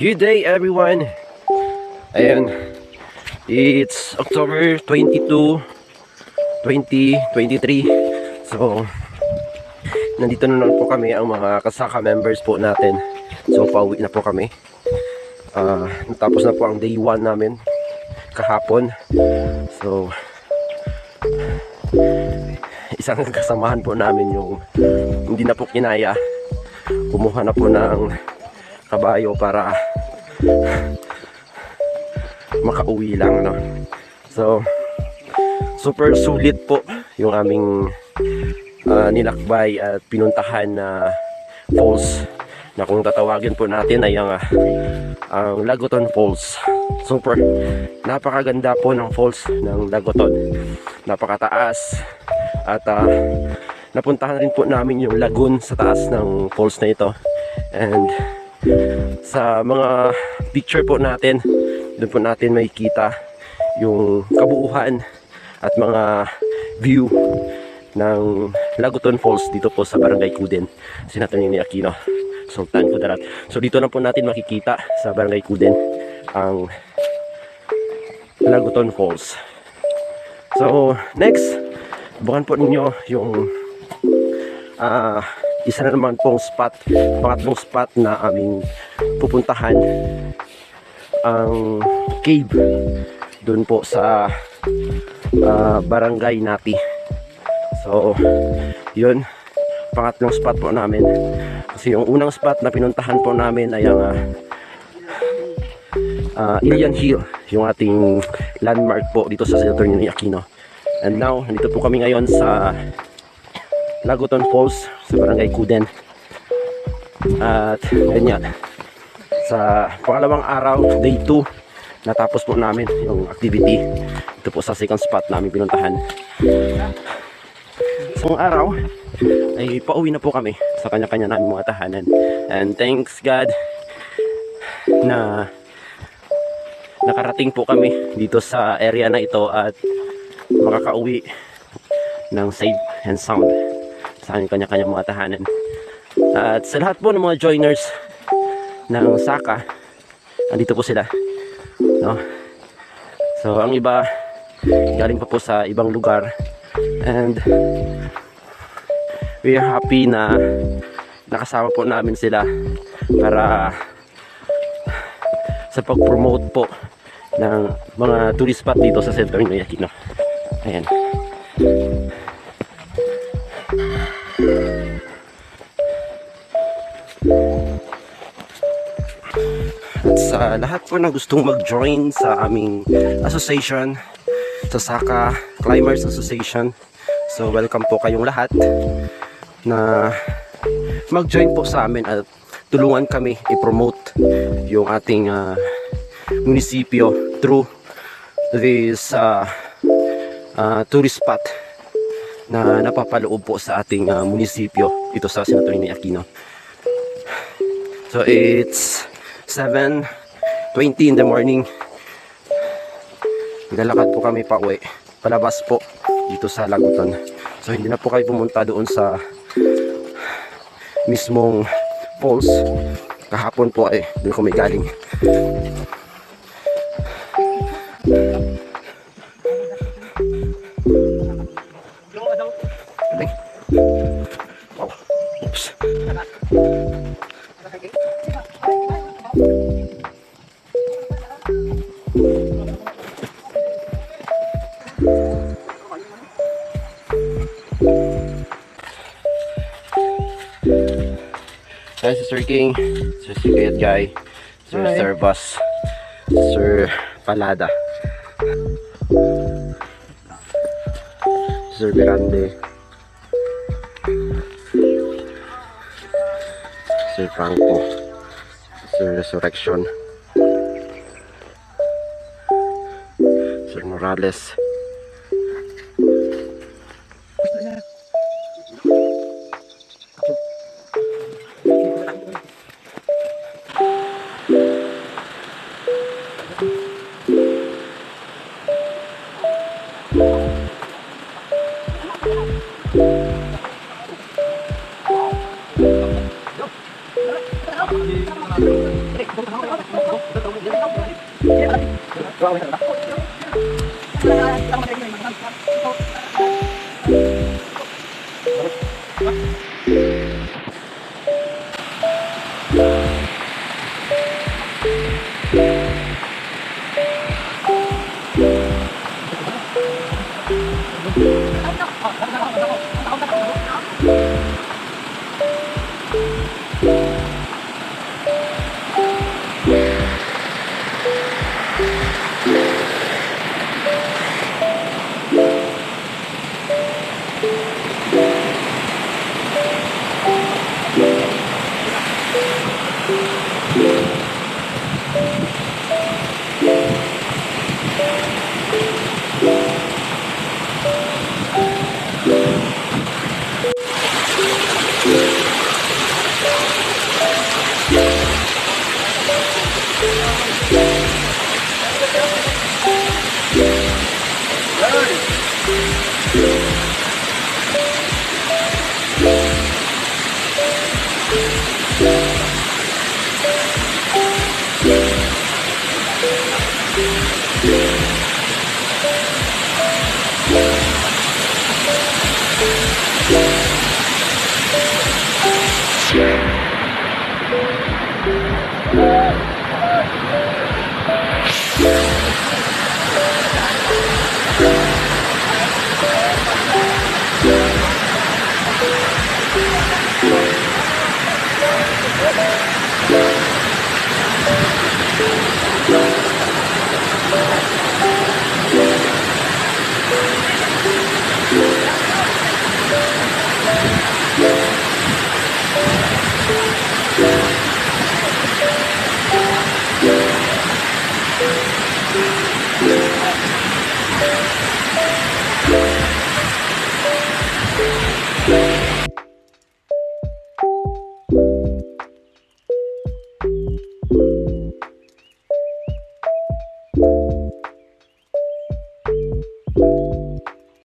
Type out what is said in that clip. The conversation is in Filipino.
Good day everyone. Ayan, it's October 22, 2023. So, nandito na naman po kami, ang mga kasaka members po natin. So, pauwi na po kami. Natapos na po ang day 1 namin kahapon. So, isang kasamahan po namin yung hindi na po kinaya. Kumuha na po ng kabayo para makauwi lang, no? So, super sulit po yung aming nilakbay at pinuntahan na falls na kung tatawagin po natin ay ang Lagoton Falls. Super napakaganda po ng falls ng Lagoton, napakataas at napuntahan rin po namin yung lagoon sa taas ng falls na ito. And sa mga picture po natin, doon po natin makikita yung kabuuan at mga view ng Lagoton Falls dito po sa Barangay Cuden, Senator Ninoy Aquino, Sultan Kudarat. So dito na po natin makikita sa Barangay Cuden ang Lagoton Falls. So next, bukan po ninyo yung isa na naman pong spot, pangatlong spot na aming pupuntahan, ang cave doon po sa Barangay Nati. So yun, pangatlong spot po namin, kasi yung unang spot na pinuntahan po namin ay ang Ilian Hill, yung ating landmark po dito sa Senator Ninoy Aquino. And now, nandito po kami ngayon sa Lagoton Falls sa Barangay Cuden. At ganyan, sa pangalawang araw, day 2, natapos po namin yung activity. Ito po sa second spot namin pinuntahan. Sa araw ay pauwi na po kami sa kanya-kanya namin mga tahanan. And thanks God na nakarating po kami dito sa area na ito at makakauwi ng safe and sound sa kanya-kanya mga tahanan. At sa lahat po ng mga joiners ng Saka, andito po sila, no? So ang iba galing pa po sa ibang lugar, and we are happy na nakasama po namin sila para sa pag-promote po ng mga tourist spot dito sa Senator Ninoy Aquino. Ayan. At sa lahat po na gustong mag-join sa aming association, sa Saka Climbers Association, so welcome po kayong lahat na mag-join po sa amin at tulungan kami i-promote yung ating munisipyo through this tourist spot na napapaloob po sa ating munisipyo dito sa Senator Ninoy Aquino. So it's 7:20 in the morning. Naglalakad po kami pa uwi, palabas po dito sa Lagoton. So hindi na po kayo pumunta doon sa mismong falls. Kahapon po ay doon kami galing. Oops. Hi, Sir King, Sir Sikayat Guy, Sir Servas, Sir Palada, Sir Berande, Sir Franco, Sir Resurrection, Sir Morales,